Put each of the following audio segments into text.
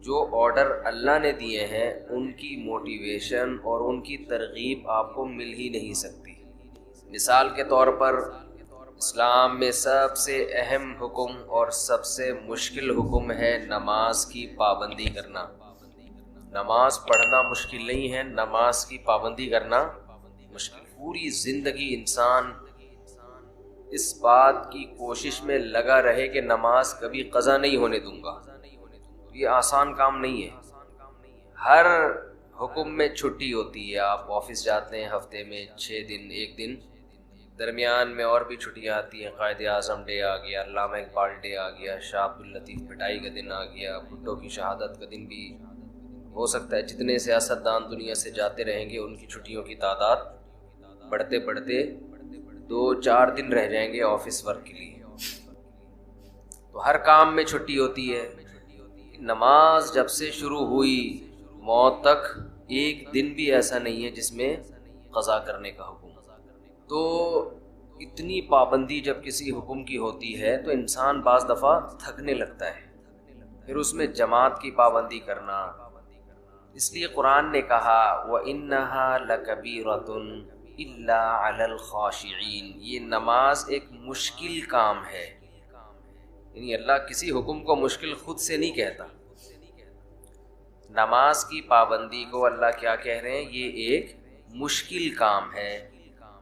جو آرڈر اللہ نے دیے ہیں ان کی موٹیویشن اور ان کی ترغیب آپ کو مل ہی نہیں سکتی۔ مثال کے طور پر اسلام میں سب سے اہم حکم اور سب سے مشکل حکم ہے نماز کی پابندی کرنا۔ نماز پڑھنا مشکل نہیں ہے، نماز کی پابندی کرنا مشکل۔ پوری زندگی انسان اس بات کی کوشش میں لگا رہے کہ نماز کبھی قضا نہیں ہونے دوں گا، یہ آسان کام نہیں ہے۔ ہر حکم میں چھٹی ہوتی ہے، آپ آفس جاتے ہیں ہفتے میں 6 دن، 1 دن، درمیان میں اور بھی چھٹیاں آتی ہیں، قائد اعظم ڈے آ گیا، علامہ اقبال ڈے آ گیا، شاہ عبداللطیف پٹائی کا دن آ گیا، بھٹو کی شہادت کا دن بھی ہو سکتا ہے۔ جتنے سیاستدان دنیا سے جاتے رہیں گے ان کی چھٹیوں کی تعداد بڑھتے بڑھتے 2-4 دن رہ جائیں گے آفس ورک کے لیے۔ تو ہر کام میں چھٹی ہوتی ہے۔ نماز جب سے شروع ہوئی موت تک ایک دن بھی ایسا نہیں ہے جس میں قضا کرنے کا حکم۔ تو اتنی پابندی جب کسی حکم کی ہوتی ہے تو انسان بعض دفعہ تھکنے لگتا ہے، پھر اس میں جماعت کی پابندی کرنا۔ اس لیے قرآن نے کہا وَإِنَّهَا لَكَبِيرَةٌ إِلَّا عَلَى الْخَاشِعِينَ، یہ نماز ایک مشکل کام ہے۔ یعنی اللہ کسی حکم کو مشکل خود سے نہیں کہتا۔ نماز کی پابندی کو اللہ کیا کہہ رہے ہیں؟ یہ ایک مشکل کام ہے۔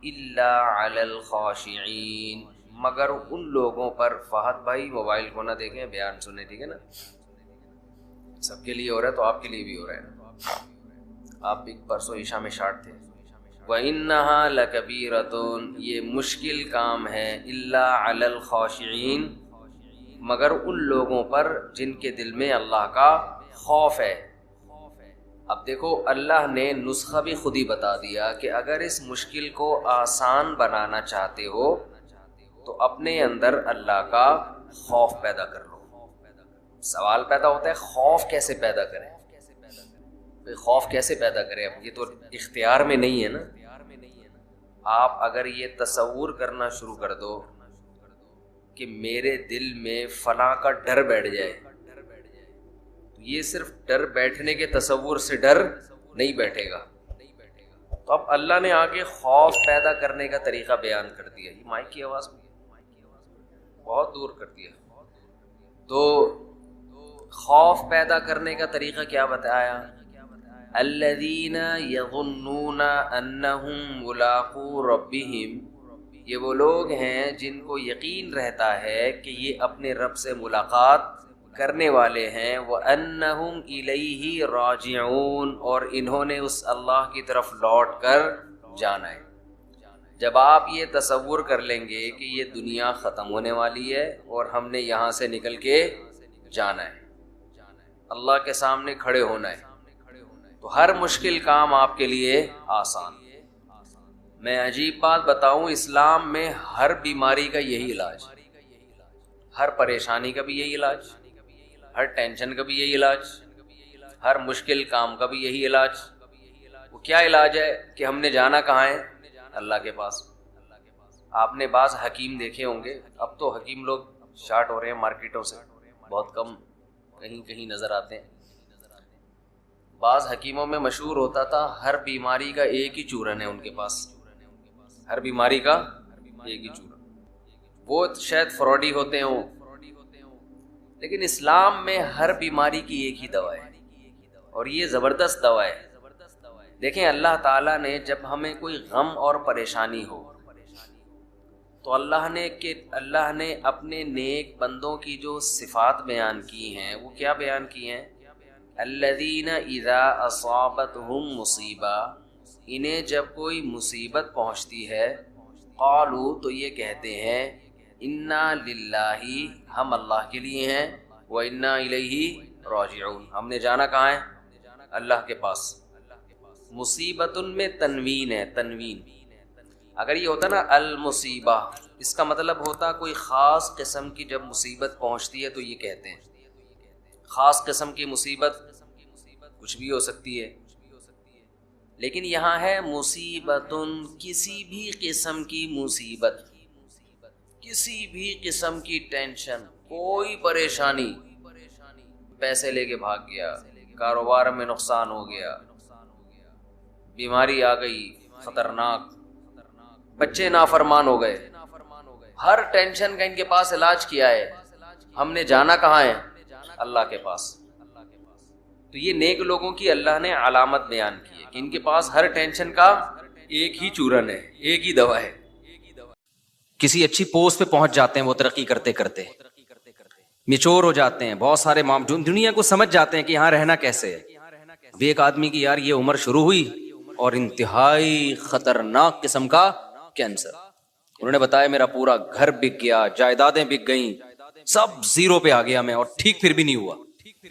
الا علی الخاشعین، مگر ان لوگوں پر۔ فہد بھائی موبائل کو نہ دیکھیں، بیان سنیں، ٹھیک ہے نا؟ سب کے لیے ہو رہا ہے تو آپ کے لیے بھی ہو رہا ہے۔ آپ بھی پرسوں عشاء میں شارٹ تھے۔ وَإِنَّهَا لَكَبِيرَةٌ، یہ مشکل کام ہے۔ الا علی الخاشعین، مگر ان لوگوں پر جن کے دل میں اللہ کا خوف ہے۔ اب دیکھو اللہ نے نسخہ بھی خود ہی بتا دیا کہ اگر اس مشکل کو آسان بنانا چاہتے ہو تو اپنے اندر اللہ کا خوف پیدا کر لو۔ سوال پیدا ہوتا ہے خوف کیسے پیدا کریں؟ خوف کیسے پیدا کریں؟ اب یہ تو اختیار میں نہیں ہے نا۔ آپ اگر یہ تصور کرنا شروع کر دو کہ میرے دل میں فلاں کا ڈر بیٹھ جائے، یہ صرف ڈر بیٹھنے کے تصور سے ڈر نہیں بیٹھے گا۔ تو اب اللہ نے آگے خوف پیدا کرنے کا طریقہ بیان کر دیا۔ یہ مائک کی آواز بہت دور کر دیا۔ تو خوف پیدا کرنے کا طریقہ کیا بتایا؟ الذین یظنون انہم ملاقو ربہم، یہ وہ لوگ ہیں جن کو یقین رہتا ہے کہ یہ اپنے رب سے ملاقات کرنے والے ہیں۔ وَأَنَّهُمْ إِلَيْهِ رَاجِعُونَ، اور انہوں نے اس اللہ کی طرف لوٹ کر جانا ہے۔ جب آپ یہ تصور کر لیں گے کہ یہ دنیا ختم ہونے والی ہے اور ہم نے یہاں سے نکل کے جانا ہے، اللہ کے سامنے کھڑے ہونا ہے، تو ہر مشکل کام آپ کے لیے آسان۔ میں عجیب بات بتاؤں، اسلام میں ہر بیماری کا یہی علاج، ہر پریشانی کا بھی یہی علاج، ہر ٹینشن کا بھی یہی علاج، ہر مشکل کام کا بھی یہی علاج۔ وہ کیا علاج ہے کہ ہم نے جانا کہاں ہے؟ اللہ کے پاس۔ آپ نے بعض حکیم دیکھے ہوں گے، اب تو حکیم لوگ شارٹ ہو رہے ہیں مارکیٹوں سے، بہت کم کہیں کہیں نظر آتے ہیں۔ بعض حکیموں میں مشہور ہوتا تھا ہر بیماری کا ایک ہی چورن ہے ان کے پاس، ہر بیماری کا ایک ہی چورن۔ وہ شاید فراڈی ہوتے ہوں، لیکن اسلام میں ہر بیماری کی ایک ہی دوا ہے، اور یہ زبردست دوا ہے۔ دیکھیں اللہ تعالیٰ نے جب ہمیں کوئی غم اور پریشانی ہو تو اللہ نے اپنے نیک بندوں کی جو صفات بیان کی ہیں وہ کیا بیان کی ہیں؟ الذین اذا اصابتہم مصیبہ، انہیں جب کوئی مصیبت پہنچتی ہے، قالوا، تو یہ کہتے ہیں، انا للہ، ہم اللہ کے لیے ہیں، وانا الیہ راجعون، ہم نے جانا کہاں ہے؟ اللہ کے پاس۔ مصیبت میں تنوین ہے، تنوین۔ اگر یہ ہوتا نا المصیبہ، اس کا مطلب ہوتا کوئی خاص قسم کی جب مصیبت پہنچتی ہے تو یہ کہتے ہیں۔ خاص قسم کی مصیبت کچھ بھی ہو سکتی ہے، لیکن یہاں ہے مصیبت، کسی بھی قسم کی مصیبت، کسی بھی قسم کی ٹینشن، کوئی پریشانی، پیسے لے کے بھاگ گیا، کاروبار میں نقصان ہو گیا، بیماری آ گئی خطرناک، بچے نافرمان ہو گئے، ہر ٹینشن کا ان کے پاس علاج کیا ہے، ہم نے جانا کہاں ہے؟ اللہ کے پاس۔ تو یہ نیک لوگوں کی اللہ نے علامت بیان کی ہے کہ ان کے پاس ہر ٹینشن کا ایک ہی چورن ہے، ایک ہی دوا ہے۔ کسی اچھی پوسٹ پہ پہنچ جاتے ہیں وہ ترقی کرتے کرتے، میچور ہو جاتے ہیں، بہت سارے دنیا کو سمجھ جاتے ہیں کہ یہاں رہنا کیسے ہے۔ اب ایک آدمی کی یار یہ عمر شروع ہوئی اور انتہائی خطرناک قسم کا کینسر، انہوں نے بتایا میرا پورا گھر بک گیا، جائیدادیں بک گئیں، سب زیرو پہ آ گیا میں، اور ٹھیک پھر بھی نہیں ہوا۔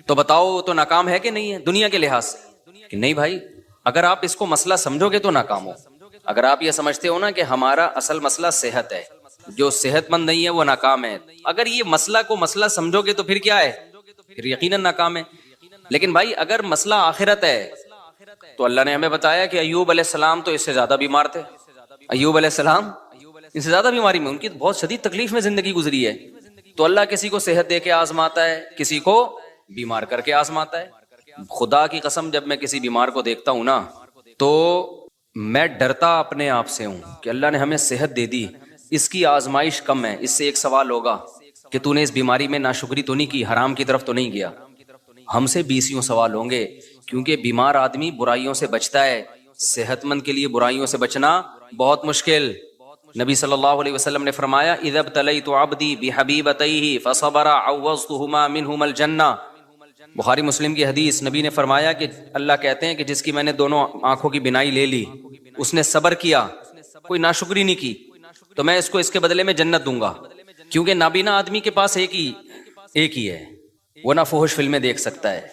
تو بتاؤ تو ناکام ہے کہ نہیں ہے دنیا کے لحاظ سے؟ کہ نہیں بھائی، اگر آپ اس کو مسئلہ سمجھو گے تو ناکام ہو۔ اگر آپ یہ سمجھتے ہو نا کہ ہمارا اصل مسئلہ صحت ہے، جو صحت مند نہیں ہے وہ ناکام ہے، اگر یہ مسئلہ کو مسئلہ سمجھو گے تو پھر کیا ہے؟ پھر یقیناً ناکام ہے۔ لیکن بھائی اگر مسئلہ آخرت ہے تو اللہ نے ہمیں بتایا کہ ایوب علیہ السلام تو اس سے زیادہ بیمار تھے، ایوب علیہ السلام اس سے زیادہ بیماری میں، ان کی بہت شدید تکلیف میں زندگی گزری ہے۔ تو اللہ کسی کو صحت دے کے آزماتا ہے، کسی کو بیمار کر کے آزماتا ہے۔ خدا کی قسم جب میں کسی بیمار کو دیکھتا ہوں نا تو میں ڈرتا اپنے آپ سے ہوں کہ اللہ نے ہمیں صحت دے دی، اس کی آزمائش کم ہے، اس سے ایک سوال ہوگا کہ تو نے اس بیماری میں ناشکری تو نہیں کی، حرام کی طرف تو نہیں گیا۔ ہم سے 20 سوال ہوں گے، کیونکہ بیمار آدمی برائیوں سے بچتا ہے، صحت مند کے لیے برائیوں سے بچنا بہت مشکل۔ نبی صلی اللہ علیہ وسلم نے فرمایا اذا ابتلیت عبدی بحبیبتیہ فصبر عوضتہما منہما الجنہ، بخاری مسلم کی حدیث۔ نبی نے فرمایا کہ اللہ کہتے ہیں کہ جس کی میں نے دونوں آنکھوں کی بینائی لے لی، اس نے صبر کیا، کوئی ناشکری نہیں کی، تو میں اس کو اس کے بدلے میں جنت دوں گا۔ کیونکہ نابینا آدمی کے پاس ایک ہی ہے، وہ نہ فحش فلمیں دیکھ سکتا ہے،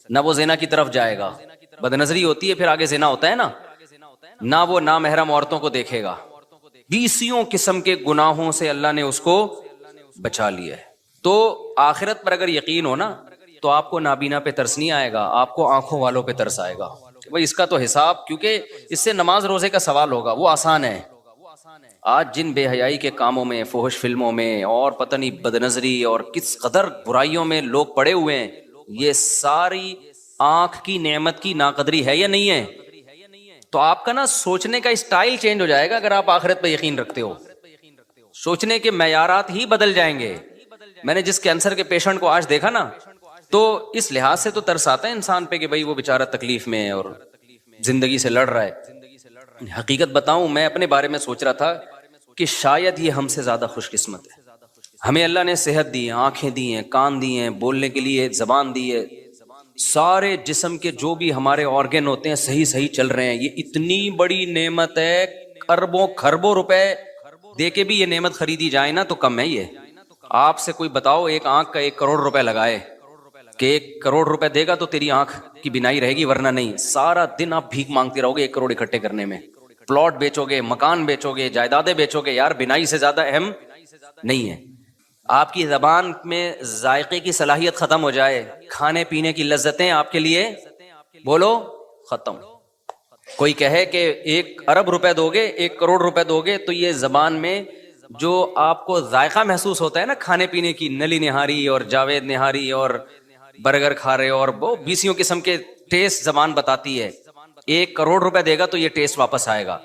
نہ وہ زنا کی طرف جائے گا، بد نظری ہوتی ہے پھر آگے زنا ہوتا ہے نا، نہ وہ نامحرم عورتوں کو دیکھے گا، 20 قسم کے گناہوں سے اللہ نے اس کو بچا لیا ہے۔ تو آخرت پر اگر یقین ہو نا تو آپ کو نابینا پہ ترس نہیں آئے گا، آپ کو آنکھوں والوں پہ ترس آئے گا۔ بھئی اس کا تو حساب، کیونکہ اس سے نماز روزے کا سوال ہوگا، وہ آسان ہے۔ آج جن بے حیائی کے کاموں میں، فحش فلموں میں اور پتہ نہیں بد نظری اور کس قدر برائیوں میں لوگ پڑے ہوئے ہیں، یہ ساری آنکھ کی نعمت کی ناقدری ہے یا نہیں ہے؟ تو آپ کا نا سوچنے کا اسٹائل چینج ہو جائے گا اگر آپ آخرت پہ یقین رکھتے ہو، سوچنے کے معیارات ہی بدل جائیں گے۔ میں نے جس کینسر کے پیشنٹ کو آج دیکھا نا تو اس لحاظ سے تو ترس آتا ہے انسان پہ کہ بھئی وہ بیچارہ تکلیف میں ہے اور زندگی سے لڑ رہا ہے۔ حقیقت بتاؤں، میں اپنے بارے میں سوچ رہا تھا کہ شاید یہ ہم سے زیادہ خوش قسمت ہے۔ ہمیں اللہ نے صحت دی ہے، آنکھیں دی ہیں، کان دی ہیں، بولنے کے لیے زبان دی ہے، سارے جسم کے جو بھی ہمارے آرگن ہوتے ہیں صحیح چل رہے ہیں۔ یہ اتنی بڑی نعمت ہے، اربوں خربوں روپے دے کے بھی یہ نعمت خریدی جائے نا تو کم ہے۔ یہ آپ سے کوئی بتاؤ ایک آنکھ کا 1 کروڑ روپے لگائے کہ 1 کروڑ روپے دے گا تو تیری آنکھ کی بینائی رہے گی، ورنہ نہیں۔ سارا دن آپ بھیک مانگتے رہو گے 1 کروڑ اکٹھے کرنے میں، پلاٹ بیچو گے، مکان بیچو گے، جائیدادیں بیچو گے، یار بینائی سے زیادہ اہم نہیں ہے۔ آپ کی زبان میں ذائقے کی صلاحیت ختم ہو جائے، کھانے پینے کی لذتیں آپ کے لیے بولو ختم۔ کوئی کہے کہ 1 ارب روپے دو گے، 1 کروڑ روپے دو گے، تو یہ زبان میں جو آپ کو ذائقہ محسوس ہوتا ہے نا کھانے پینے کی، نلی نہاری اور جاوید نہاری اور برگر کھا رہے اور وہ 20 قسم کے ٹیسٹ زبان بتاتی ہے، 1 کروڑ روپے دے گا تو یہ ٹیسٹ واپس آئے گا۔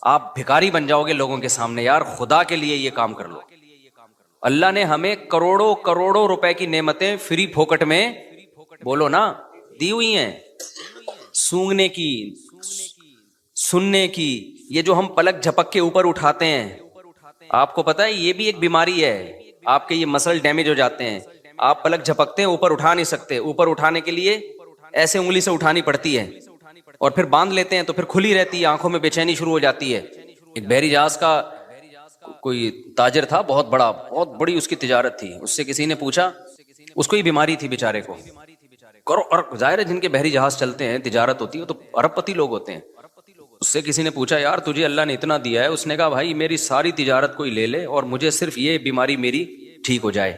آپ بھکاری بن جاؤ گے لوگوں کے سامنے۔ یار خدا کے لیے یہ کام کر لو۔ اللہ نے ہمیں کروڑوں روپے کی نعمتیں فری پھوکٹ میں بولو نا دی ہوئی ہیں، سونگنے کی، سننے کی۔ یہ جو ہم پلک جھپک کے اوپر اٹھاتے ہیں، آپ کو پتا ہے یہ بھی ایک بیماری ہے، آپ کے یہ مسل ڈیمیج ہو جاتے ہیں۔ آپ پلک جھپکتے ہیں، اوپر اٹھا نہیں سکتے، اوپر اٹھانے کے لیے ایسے انگلی سے اٹھانی پڑتی ہے، اور پھر باندھ لیتے ہیں تو پھر کھلی رہتی ہے، آنکھوں میں بے چینی شروع ہو جاتی ہے۔ ایک بحری جہاز کا کوئی تاجر تھا، بہت بڑی اس کی تجارت تھی، اس سے کسی نے پوچھا، اس کو یہ بیماری تھی بیچارے کو، اور ظاہر ہے جن کے بحری جہاز چلتے ہیں، تجارت ہوتی ہے، تو ارب پتی لوگ ہوتے ہیں۔ اس سے کسی نے پوچھا یار تجھے اللہ نے اتنا دیا ہے؟ اس نے کہا بھائی میری ساری تجارت کوئی لے لے اور مجھے صرف یہ بیماری میری ٹھیک ہو جائے۔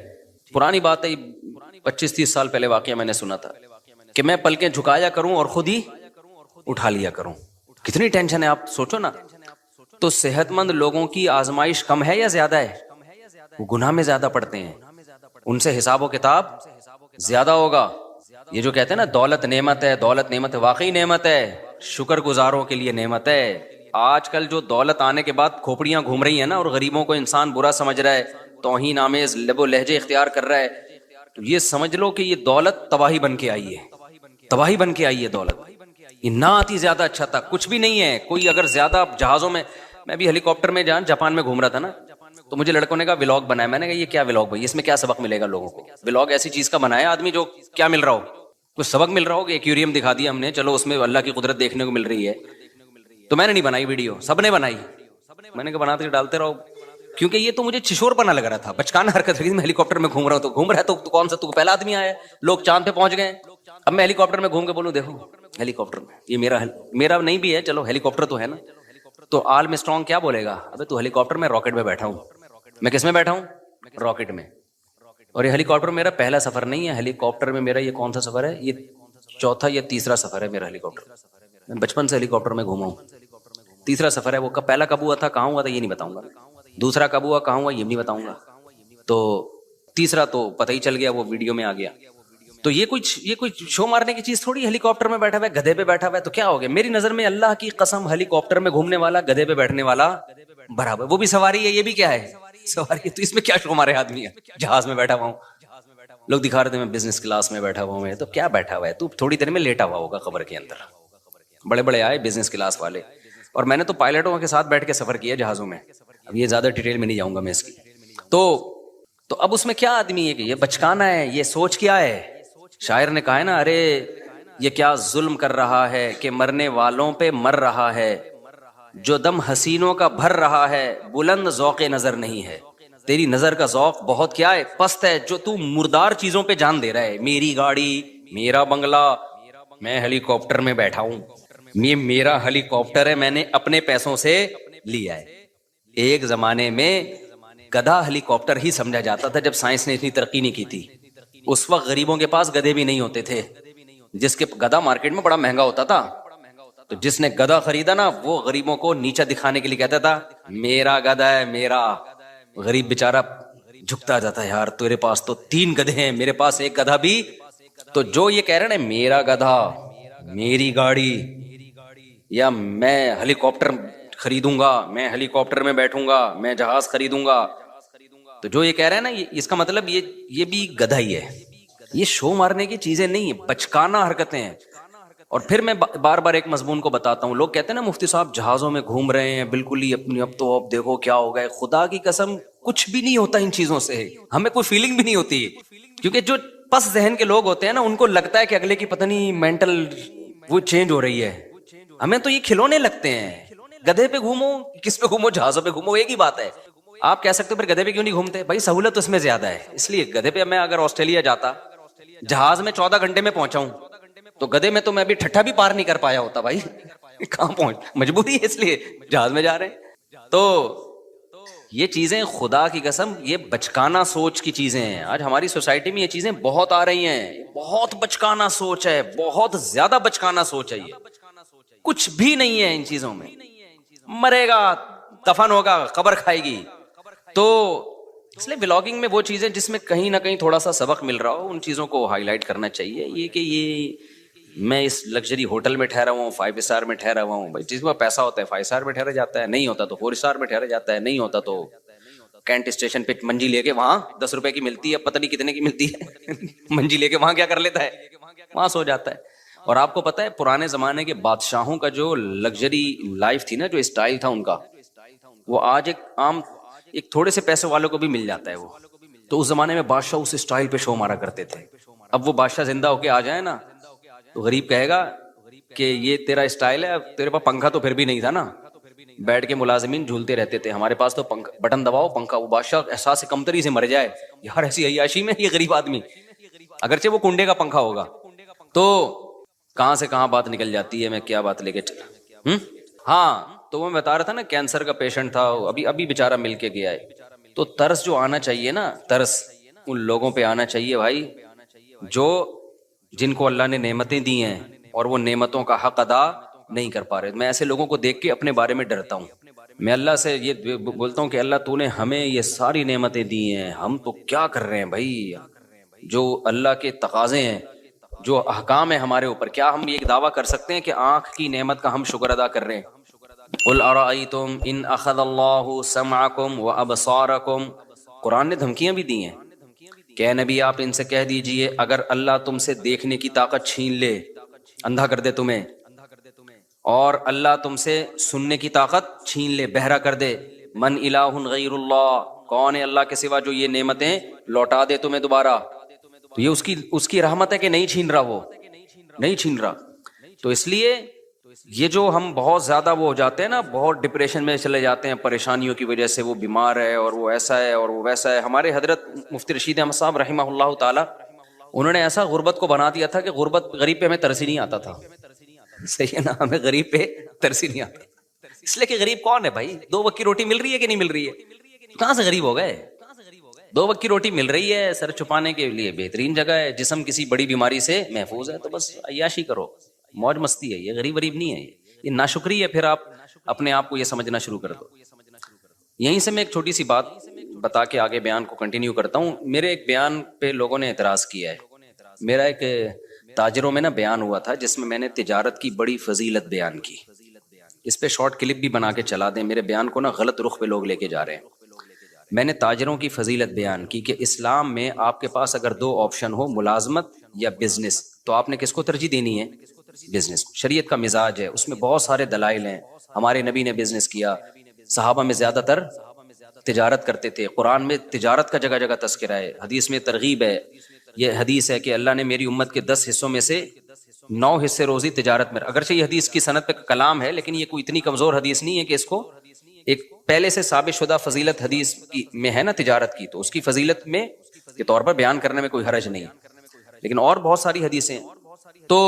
پرانی بات ہے، 25-30 سال پہلے واقعہ میں نے سنا تھا کہ میں پلکیں جھکایا کروں اور خود ہی اٹھا لیا کروں۔ کتنی ٹینشن ہے آپ سوچو نا۔ تو صحت مند لوگوں کی آزمائش کم ہے یا زیادہ ہے؟ وہ گناہ میں زیادہ پڑتے ہیں، ان سے حساب و کتاب زیادہ ہوگا. یہ جو کہتے ہیں نا دولت نعمت ہے، دولت نعمت ہے، واقعی نعمت ہے، شکر گزاروں کے لیے نعمت ہے. آج کل جو دولت آنے کے بعد کھوپڑیاں گھوم رہی ہیں نا اور غریبوں کو انسان برا سمجھ رہا ہے، توہین آمیز لب و لہجے اختیار کر رہا ہے، تو یہ سمجھ لو کہ یہ دولت تباہی بن کے آئی ہے، تباہی بن کے آئی ہے دولت. یہ نہ آتی زیادہ اچھا تھا. کچھ بھی نہیں ہے. کوئی اگر زیادہ جہازوں میں بھی ہیلی کاپٹر میں جاپان میں گھوم رہا تھا نا، تو مجھے لڑکوں نے کہا ولاگ بنایا. میں نے کہا یہ کیا ولاگ بھائی، اس میں کیا سبق ملے گا لوگوں کو؟ ولاگ ایسی چیز کا بنایا آدمی جو کیا مل رہا ہو، کچھ سبق مل رہا ہو. کہ ایکویریم دکھا دیا ہم نے، چلو اس میں اللہ کی قدرت دیکھنے کو مل رہی ہے. تو میں نے نہیں بنائی ویڈیو، سب نے بنائی. میں نے کہا بناتے ڈالتے رہو، کیونکہ یہ تو مجھے چھشور پنا لگ رہا تھا، بچکانا حرکت لگی. میں ہیلی کاپٹر میں گھوم رہا ہوں تو گھوم رہا ہے تو کون سا تو پہلا آدمی آیا ہے، لوگ چاند پہ پہنچ گئے. اب میں ہیلی کاپٹر میں گھوم کے بولوں دیکھو ہیلی کاپٹر میں یہ میرا نہیں بھی ہے، چلو ہیلی کاپٹر تو ہے نا. تو آل مسٹرانگ کیا بولے گا، ابے تو ہیلی کاپٹر میں راکٹ میں بیٹھا ہوں. میں کس میں بیٹھا ہوں؟ راکٹ میں. اور یہ ہیلی کاپٹر میرا پہلا سفر نہیں ہے. ہیلی کاپٹر میں میرا یہ کون سا سفر ہے، یہ چوتھا یا تیسرا سفر ہے میرا ہیلی کاپٹر. میں بچپن سے ہیلی کاپٹر میں گھوما ہوں. تیسرا سفر ہے. وہ پہلا کب ہوا تھا، کہاں ہوا تھا، یہ نہیں بتاؤں گا. دوسرا کب ہوا، کہاں ہوا، یہ نہیں بتاؤں گا. تو تیسرا تو پتہ ہی چل گیا، وہ ویڈیو میں آ گیا. تو یہ کوئی شو مارنے کی چیز تھوڑی. ہیلی کاپٹر میں بیٹھا ہوا ہے، گدھے پہ بیٹھا ہوا ہے، تو کیا ہو گیا؟ میری نظر میں اللہ کی قسم ہیلی کاپٹر میں گھومنے والا گدھے پہ بیٹھنے والا برابر. وہ بھی سواری ہے، یہ بھی کیا ہے، سواری ہے. تو اس میں کیا شو مارے آدمی ہے، جہاز میں بیٹھا ہوا ہوں. لوگ دکھا رہے تھے میں بزنس کلاس میں بیٹھا ہوا ہوں. تو کیا بیٹھا ہوا ہے تو، تھوڑی دیر میں لیٹا ہوا ہوگا قبر کے اندر. بڑے بڑے آئے بزنس کلاس والے، اور میں نے تو پائلٹوں کے ساتھ بیٹھ کے سفر کیا جہازوں میں. اب یہ زیادہ ڈیٹیل میں نہیں جاؤں گا میں اس کی. تو اب اس میں کیا آدمی ہے کہ یہ بچکانا ہے، یہ سوچ کیا ہے. شاعر نے کہا ہے نا، ارے یہ کیا ظلم کر رہا ہے کہ مرنے والوں پہ مر رہا ہے، جو دم حسینوں کا بھر رہا ہے بلند ذوق نظر نہیں ہے. تیری نظر کا ذوق بہت کیا ہے، پست ہے، جو تو مردار چیزوں پہ جان دے رہا ہے. میری گاڑی، میرا بنگلہ، میں ہیلی کاپٹر میں بیٹھا ہوں، یہ میرا ہیلی کاپٹر ہے، میں نے اپنے پیسوں سے لیا ہے. ایک زمانے میں گدھا ہیلی کاپٹر ہی سمجھا جاتا تھا جب سائنس نے اتنی ترقی نہیں کی تھی. اس وقت غریبوں کے پاس گدھے بھی نہیں ہوتے تھے. جس کے گدھا مارکیٹ میں بڑا مہنگا ہوتا تھا، تو جس نے گدھا خریدا نا وہ غریبوں کو نیچا دکھانے کے لیے کہتا تھا میرا گدھا ہے میرا. غریب بیچارہ جھکتا جاتا ہے، یار تیرے پاس تو 3 گدھے ہیں، میرے پاس ایک گدھا بھی. تو جو یہ کہہ رہے ہیں نا میرا گدھا، میری گاڑی، یا میں ہیلی کاپٹر خریدوں گا، میں ہیلی کاپٹر میں بیٹھوں گا، میں جہاز خریدوں گا، تو جو یہ کہہ رہے ہیں نا اس کا مطلب یہ بھی گدھا ہی ہے. یہ شو مارنے کی چیزیں نہیں ہیں، بچکانا حرکتیں ہیں. اور پھر میں بار بار ایک مضمون کو بتاتا ہوں. لوگ کہتے ہیں نا مفتی صاحب جہازوں میں گھوم رہے ہیں بالکل ہی اپنی، اب تو اب دیکھو کیا ہو گئے. خدا کی قسم کچھ بھی نہیں ہوتا ان چیزوں سے، ہمیں کوئی فیلنگ بھی نہیں ہوتی. کیونکہ جو پس ذہن کے لوگ ہوتے ہیں نا ان کو لگتا ہے کہ اگلے کی پتہ نہیں مینٹل وہ چینج ہو رہی ہے. ہمیں تو یہ کھلونے لگتے ہیں. گدھے پہ گھومو، کس پہ گھومو، جہازوں پہ گھومو، ایک ہی بات ہے. آپ کہہ سکتے ہو پھر گدھے پہ کیوں نہیں گھومتے؟ بھائی سہولت اس میں زیادہ ہے اس لیے. گدھے پہ میں اگر آسٹریلیا جاتا، جہاز میں 14 گھنٹے میں پہنچا ہوں، تو گدھے میں تو میں ابھی ٹھٹھا بھی پار نہیں کر پایا ہوتا بھائی. کہاں پہنچ، مجبوری ہے اس لیے جہاز میں جا رہے ہیں. تو یہ چیزیں خدا کی قسم یہ بچکانا سوچ کی چیزیں ہیں. آج ہماری سوسائٹی میں یہ چیزیں بہت آ رہی ہیں. بہت بچکانا سوچ ہے، بہت زیادہ بچکانا سوچ ہے. یہ کچھ بھی نہیں ہے ان چیزوں میں. مرے گا، دفن ہوگا، قبر کھائے گی. تو اس لیے ولاگنگ میں وہ چیزیں جس میں کہیں نہ کہیں تھوڑا سا سبق مل رہا ہو ان چیزوں کو ہائی لائٹ کرنا چاہیے. یہ کہ یہ میں اس لگژری ہوٹل میں ٹھہرا ہوا ہوں، 5 اسٹار میں ٹھہرا ہوا ہوں. بھائی جس میں پیسہ ہوتا ہے 5 اسٹار میں ٹھہرا جاتا ہے، نہیں ہوتا تو 4 اسٹار میں ٹھہرا جاتا ہے، نہیں ہوتا تو کینٹ اسٹیشن پہ منجی لے کے وہاں 10 روپے کی ملتی ہے، پتہ نہیں کتنے کی ملتی ہے، منجی لے کے وہاں کیا کر لیتا ہے، وہاں سو جاتا ہے. اور آپ کو پتہ ہے پرانے زمانے کے بادشاہوں کا جو لگژری لائف تھی نا، جو اسٹائل تھا ان کا، وہ آج ایک عام ایک تھوڑے سے پیسے والوں کو بھی مل جاتا ہے وہ. تو اس زمانے میں بادشاہ اس اسٹائل پہ شو مارا کرتے تھے. اب وہ بادشاہ زندہ ہو کے آ جائے نا تو غریب کہے گا کہ یہ تیرا اسٹائل ہے، تیرے پاس پنکھا تو پھر بھی نہیں تھا نا، بیٹھ کے ملازمین جھولتے رہتے تھے، ہمارے پاس تو بٹن دباؤ پنکھا. وہ بادشاہ احساس کمتری سے مر جائے، یار ایسی عیاشی میں یہ غریب آدمی، اگرچہ وہ کنڈے کا پنکھا ہوگا. تو کہاں سے کہاں بات نکل جاتی ہے. میں کیا بات لے کے چلا ہاں. تو وہ میں بتا رہا تھا نا کینسر کا پیشنٹ تھا، ابھی بیچارہ مل کے گیا ہے. تو ترس جو آنا چاہیے نا، ترس ان لوگوں پہ آنا چاہیے بھائی جو جن کو اللہ نے نعمتیں دی ہیں اور وہ نعمتوں کا حق ادا نہیں کر پا رہے. میں ایسے لوگوں کو دیکھ کے اپنے بارے میں ڈرتا ہوں. میں اللہ سے یہ بولتا ہوں کہ اللہ تو نے ہمیں یہ ساری نعمتیں دی ہیں، ہم تو کیا کر رہے ہیں بھائی. جو اللہ کے تقاضے ہیں، جو احکام ہیں ہمارے اوپر، کیا ہم یہ دعویٰ کر سکتے ہیں کہ آنکھ کی نعمت کا ہم شکر ادا کر رہے ہیں؟ قل ارأیتم ان اخذ اللہ سمعکم وابصارکم، قرآن نے دھمکیاں بھی دی ہیں کہ اے نبی آپ ان سے کہہ دیجئے اگر اللہ تم سے دیکھنے کی طاقت چھین لے، اندھا کر دے تمہیں، اور اللہ تم سے سننے کی طاقت چھین لے، بہرا کر دے، من الہ غیر اللہ، کون ہے اللہ کے سوا جو یہ نعمتیں لوٹا دے تمہیں دوبارہ، تو یہ اس کی رحمت ہے کہ نہیں چھین رہا، وہ نہیں چھین رہا۔ تو اس لیے یہ جو ہم بہت زیادہ وہ ہو جاتے ہیں نا، بہت ڈپریشن میں چلے جاتے ہیں پریشانیوں کی وجہ سے، وہ بیمار ہے اور وہ ایسا ہے اور وہ ویسا ہے۔ ہمارے حضرت مفتی رشید احمد صاحب رحمہ اللہ تعالی، انہوں نے ایسا غربت کو بنا دیا تھا کہ غریب پہ ہمیں ترس ہی نہیں آتا تھا، صحیح ہے نا، ہمیں غریب پہ ترس ہی نہیں آتا، اس لیے کہ غریب کون ہے بھائی؟ 2 وقت کی روٹی مل رہی ہے کہ نہیں مل رہی ہے؟ کہاں سے غریب ہو گئے؟ 2 وقت کی روٹی مل رہی ہے، سر چھپانے کے لیے بہترین جگہ ہے، جسم کسی بڑی بیماری سے محفوظ ہے، تو بس عیاشی کرو، موج مستی ہے، یہ غریب نہیں ہے، یہ ناشکری ہے۔ پھر آپ اپنے آپ کو یہ سمجھنا شروع کر دو۔ یہیں سے میں ایک چھوٹی سی بات بتا کے آگے بیان کو کنٹینیو کرتا ہوں۔ میرے ایک بیان پہ لوگوں نے اعتراض کیا ہے، میرا ایک تاجروں میں نا بیان ہوا تھا جس میں نے تجارت کی بڑی فضیلت بیان کی، اس پہ شارٹ کلپ بھی بنا کے چلا دیں، میرے بیان کو نا غلط رخ پہ لوگ لے کے جا رہے ہیں۔ میں نے تاجروں کی فضیلت بیان کی کہ اسلام میں آپ کے پاس اگر 2 آپشن ہو، ملازمت یا بزنس، تو آپ نے کس کو ترجیح دینی ہے؟ بزنس۔ شریعت کا مزاج ہے، اس میں بہت سارے دلائل ہیں، ہمارے نبی نے بزنس کیا، صحابہ میں زیادہ تر تجارت کرتے تھے، قرآن میں تجارت کا جگہ جگہ تذکرہ ہے، حدیث میں ترغیب ہے، یہ حدیث ہے کہ اللہ نے میری امت کے 10 حصوں میں سے 9 حصے روزی تجارت میں، اگرچہ یہ حدیث کی سند پہ کلام ہے لیکن یہ کوئی اتنی کمزور حدیث نہیں ہے کہ اس کو ایک پہلے سے ثابت شدہ فضیلت حدیث میں ہے نا تجارت کی، تو اس کی فضیلت میں کے طور پر بیان کرنے میں کوئی حرج نہیں، لیکن اور بہت ساری حدیثیں۔ تو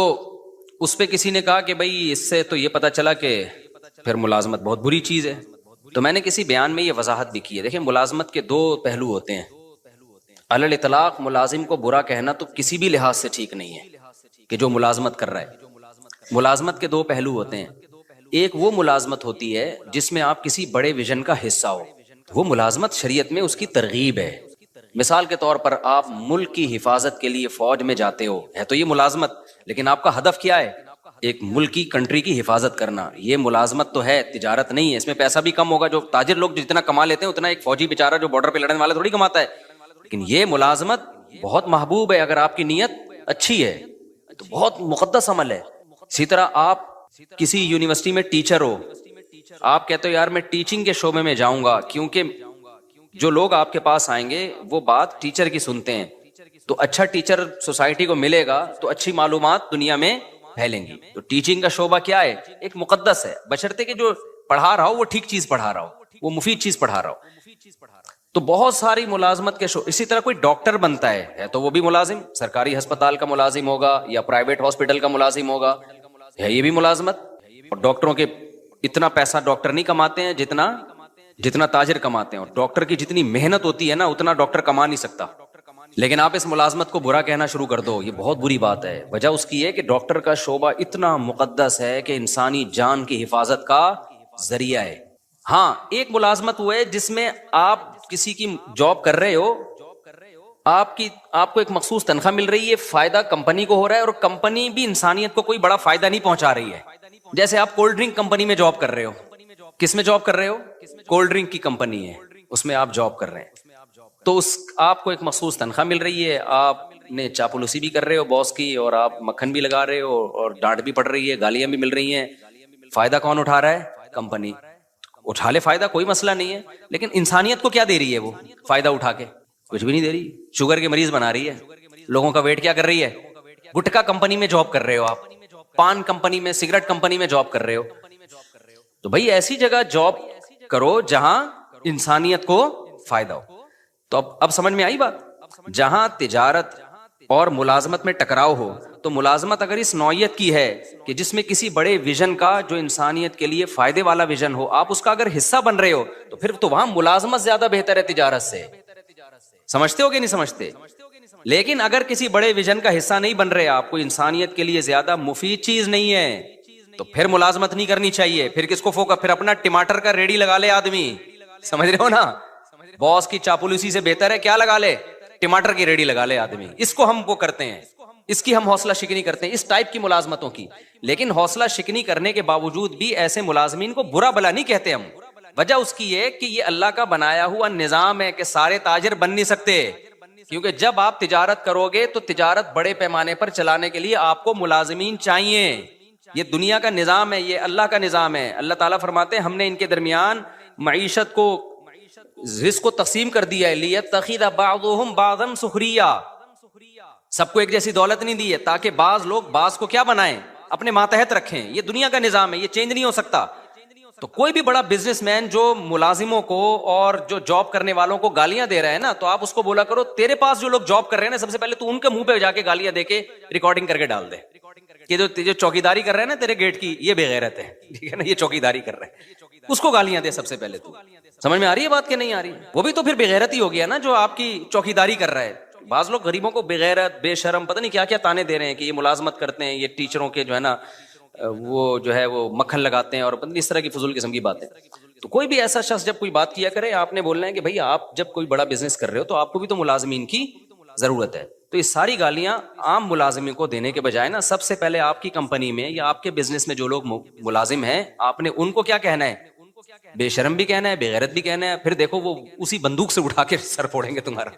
اس پہ کسی نے کہا کہ بھائی اس سے تو یہ پتا چلا کہ پھر ملازمت بہت بری چیز ہے، تو میں نے کسی بیان میں یہ وضاحت بھی کی ہے۔ دیکھیں ملازمت کے 2 پہلو ہوتے ہیں، علی الاطلاق ملازم کو برا کہنا تو کسی بھی لحاظ سے ٹھیک نہیں ہے کہ جو ملازمت کر رہا ہے۔ ملازمت کے 2 پہلو ہوتے ہیں، ایک وہ ملازمت ہوتی ہے جس میں آپ کسی بڑے ویژن کا حصہ ہو، وہ ملازمت شریعت میں اس کی ترغیب ہے۔ مثال کے طور پر آپ ملک کی حفاظت کے لیے فوج میں جاتے ہو، ہے تو یہ ملازمت، لیکن آپ کا ہدف کیا ہے؟ ایک ملک کی کنٹری کی حفاظت کرنا، یہ ملازمت تو ہے، تجارت نہیں ہے، اس میں پیسہ بھی کم ہوگا، جو تاجر لوگ جتنا کما لیتے ہیں اتنا ایک فوجی بیچارہ جو بارڈر پہ لڑنے والا تھوڑی کماتا ہے، لیکن یہ ملازمت بہت محبوب ہے اگر آپ کی نیت اچھی ہے تو بہت مقدس عمل ہے۔ اسی طرح آپ کسی یونیورسٹی میں ٹیچر ہو، آپ کہتے ہو یار میں ٹیچنگ کے شعبے میں جاؤں گا، کیونکہ جو لوگ آپ کے پاس آئیں گے وہ بات ٹیچر کی سنتے ہیں، تو اچھا ٹیچر سوسائٹی کو ملے گا تو اچھی معلومات دنیا میں پھیلیں گی۔ تو ٹیچنگ کا شعبہ کیا ہے؟ ایک مقدس ہے، بشرطے کہ جو پڑھا رہا ہو وہ ٹھیک چیز پڑھا رہا ہو، وہ مفید چیز پڑھا رہا ہو۔ تو بہت ساری ملازمت کے اسی طرح کوئی ڈاکٹر بنتا ہے تو وہ بھی ملازم، سرکاری ہسپتال کا ملازم ہوگا یا پرائیویٹ ہاسپٹل کا ملازم ہوگا، ہے یہ بھی ملازمت۔ اور ڈاکٹروں کے اتنا پیسہ ڈاکٹر نہیں کماتے ہیں جتنا تاجر کماتے ہیں، اور ڈاکٹر کی جتنی محنت ہوتی ہے نا اتنا ڈاکٹر کما نہیں سکتا، لیکن آپ اس ملازمت کو برا کہنا شروع کر دو، یہ بہت بری بات ہے۔ وجہ اس کی ہے کہ ڈاکٹر کا شعبہ اتنا مقدس ہے کہ انسانی جان کی حفاظت کا ذریعہ ہے۔ ہاں ایک ملازمت وہ ہے جس میں آپ کسی کی جاب کر رہے ہو، آپ کو ایک مخصوص تنخواہ مل رہی ہے، فائدہ کمپنی کو ہو رہا ہے اور کمپنی بھی انسانیت کو کوئی بڑا فائدہ نہیں پہنچا رہی ہے۔ جیسے آپ کولڈ ڈرنک کمپنی میں جاب کر رہے ہو، کس میں جاب کر رہے ہو؟ کولڈ ڈرنک کی کمپنی ہے، اس میں آپ جاب کر رہے ہیں، تو آپ کو ایک مخصوص تنخواہ مل رہی ہے، آپ نے چاپلوسی بھی کر رہے ہو باس کی، اور آپ مکھن بھی لگا رہے ہو اور ڈانٹ بھی پڑ رہی ہے، گالیاں بھی مل رہی ہیں، فائدہ کون اٹھا رہا ہے؟ کمپنی۔ اٹھا لے فائدہ، کوئی مسئلہ نہیں ہے، لیکن انسانیت کو کیا دے رہی ہے وہ فائدہ اٹھا کے؟ کچھ بھی نہیں دے رہی، شوگر کے مریض بنا رہی ہے، لوگوں کا ویٹ کیا کر رہی ہے؟ گٹکا کمپنی میں جاب کر رہے ہو آپ، پان کمپنی میں، سگریٹ کمپنی میں جاب کر رہے ہو، تو بھائی ایسی جگہ جاب کرو جہاں انسانیت کو فائدہ ہو۔ تو اب سمجھ میں آئی بات؟ جہاں تجارت اور ملازمت میں ٹکراؤ ہو تو ملازمت اگر اس نوعیت کی ہے کہ جس میں کسی بڑے ویژن کا جو انسانیت کے لیے فائدے والا ویژن ہو، آپ اس کا اگر حصہ بن رہے ہو تو پھر تو وہاں ملازمت زیادہ بہتر ہے تجارت سے۔ سمجھتے ہو کہ نہیں سمجھتے؟ لیکن اگر کسی بڑے ویژن کا حصہ نہیں بن رہے آپ، کوئی انسانیت کے لیے زیادہ مفید چیز نہیں ہے، تو پھر ملازمت نہیں کرنی چاہیے۔ پھر کس کو فوکا؟ پھر اپنا ٹماٹر کا ریڑی لگا لے آدمی، سمجھ رہے ہو نا؟ باس کی چاپلوسی سے بہتر ہے کیا لگا لے؟ ٹماٹر کی ریڈی لگا لے آدمی, اس کو ہم وہ کرتے ہیں, اس کی ہم حوصلہ شکنی کرتے ہیں, اس ٹائپ کی ملازمتوں کی. لیکن حوصلہ شکنی کرنے کے باوجود بھی ایسے ملازمین کو برا بلا نہیں کہتے ہم. وجہ اس کی یہ کہ یہ اللہ کا بنایا ہوا نظام ہے کہ سارے تاجر بن نہیں سکتے, کیونکہ جب آپ تجارت کرو گے تو تجارت بڑے پیمانے پر چلانے کے لیے آپ کو ملازمین چاہیے. یہ دنیا کا نظام ہے, یہ اللہ کا نظام ہے. اللہ تعالیٰ فرماتے ہیں ہم نے ان کے درمیان معیشت کو, رزق کو تقسیم کر دیا ہے, لیتخذ بعضهم بعضا سخریا, سب کو ایک جیسی دولت نہیں دی ہے تاکہ بعض لوگ بعض کو کیا بنائیں, اپنے ماتحت رکھیں. یہ دنیا کا نظام ہے, یہ چینج نہیں ہو سکتا. تو کوئی بھی بڑا بزنس مین جو ملازموں کو اور جو جاب کرنے والوں کو گالیاں دے رہا ہے نا, تو آپ اس کو بولا کرو تیرے پاس جو لوگ جاب کر رہے ہیں نا, سب سے پہلے تو ان کے منہ پہ جا کے گالیاں دے کے ریکارڈنگ کر کے ڈال دے کہ جو چوکیداری کر رہے ہیں نا تیرے گیٹ کی, یہ بے غیرت ہے, ٹھیک ہے نا, یہ چوکیداری کر رہے ہیں, اس کو گالیاں دے سب سے پہلے. تو سمجھ میں آ رہی ہے بات کہ نہیں آ رہی؟ وہ بھی تو پھر بے غیرت ہی ہو گیا نا جو آپ کی چوکیداری کر رہا ہے. بعض لوگ غریبوں کو بے غیرت, بے شرم, پتہ نہیں کیا کیا تانے دے رہے ہیں کہ یہ ملازمت کرتے ہیں, یہ ٹیچروں کے جو ہے نا وہ جو ہے وہ مکھن لگاتے ہیں, اور پتہ نہیں اس طرح کی فضول قسم کی باتیں. تو کوئی بھی ایسا شخص جب کوئی بات کیا کرے, آپ نے بولنا ہے کہ بھائی آپ جب کوئی بڑا بزنس کر رہے ہو تو آپ کو بھی تو ملازمین کی ضرورت ہے. تو یہ ساری گالیاں عام ملازمین کو دینے کے بجائے نا, سب سے پہلے آپ کی کمپنی میں یا آپ کے بزنس میں جو لوگ ملازم ہیں, آپ نے ان کو کیا کہنا ہے, بے شرم بھی کہنا ہے, بے غیرت بھی کہنا ہے. پھر دیکھو وہ اسی بندوق سے اٹھا کے سر پھوڑیں گے تمہارا.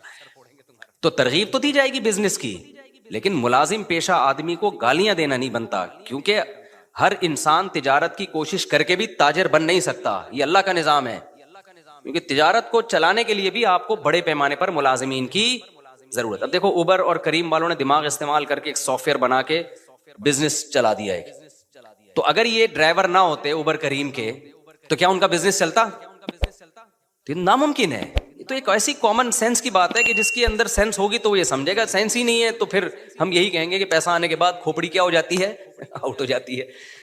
تو ترغیب تو دی جائے گی بزنس کی, لیکن ملازم پیشہ آدمی کو گالیاں دینا نہیں بنتا, کیونکہ ہر انسان تجارت کی کوشش کر کے بھی تاجر بن نہیں سکتا. یہ اللہ کا نظام ہے, کیونکہ تجارت کو چلانے کے لیے بھی آپ کو بڑے پیمانے پر ملازمین کی ضرورت. اب دیکھو اوبر اور کریم والوں نے دماغ استعمال کر کے ایک سافٹ ویئر بنا کے بزنس چلا دیا ہے. تو اگر یہ ڈرائیور نہ ہوتے اوبر کریم کے تو کیا ان کا بزنس چلتا؟ تو ناممکن ہے. تو ایک ایسی کامن سینس کی بات ہے کہ جس کے اندر سینس ہوگی تو وہ یہ سمجھے گا, سینس ہی نہیں ہے تو پھر ہم یہی کہیں گے کہ پیسہ آنے کے بعد کھوپڑی کیا ہو جاتی ہے, آؤٹ ہو جاتی ہے.